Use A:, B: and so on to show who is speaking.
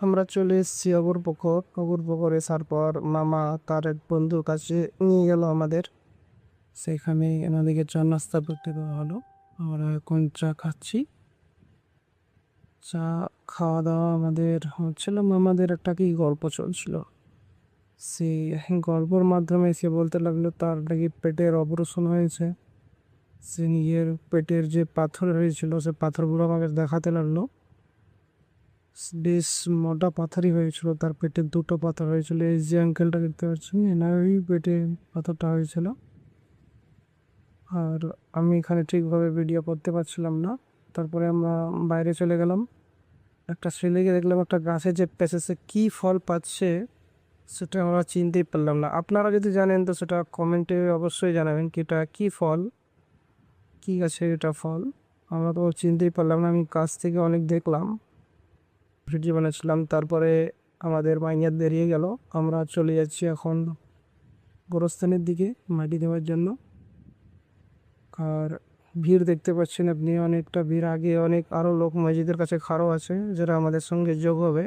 A: আমরা চলে এসেছি অগুর পুকুরে আসার পর মামা তার এক বন্ধুর কাছে নিয়ে গেল আমাদের। সেখানে এনাদিকে চা নাস্তা করতে দেওয়া হলো। আমরা এখন চা খাচ্ছি। চা খাওয়া দাওয়া আমাদের হচ্ছিল, মামাদের একটা কি গল্প চলছিল। সেই গল্পর মাধ্যমে সে বলতে লাগলো তার নাকি পেটের অপারেশন হয়েছে। সে নিজের পেটের যে পাথর হয়েছিল সে পাথরগুলো আমাকে দেখাতে লাগলো। বেশ মোটা পাথরই হয়েছিল, তার পেটে দুটো পাথর হয়েছিল। এই যে আঙ্কেলটা দেখতে পাচ্ছেন এনারই পেটে পাথরটা হয়েছিল। আর আমি এখানে ঠিকভাবে ভিডিও করতে পারছিলাম না। তারপরে আমরা বাইরে চলে গেলাম। একটা ছেলেকে দেখলাম একটা গাছে যে পেঁচেছে, কি ফল পাচ্ছে সেটা আমরা চিনতেই পারলাম না। আপনারা যদি জানেন তো সেটা কমেন্টে অবশ্যই জানাবেন কি এটা কী ফল, কী গাছে এটা ফল। আমরা তো চিনতেই পারলাম না। আমি কাছ থেকে অনেক দেখলাম, ভিডিও বানাচ্ছিলাম। তারপরে আমাদের মাইয়ার বেরিয়ে গেল। আমরা চলে যাচ্ছি এখন গোরস্থানের দিকে মাটি দেওয়ার জন্য। আর ভিড় দেখতে পাচ্ছেন আপনি, অনেকটা ভিড়। আগে অনেক আরও লোক মসজিদের কাছে খাড়ো আছে যারা আমাদের সঙ্গে যোগ হবে।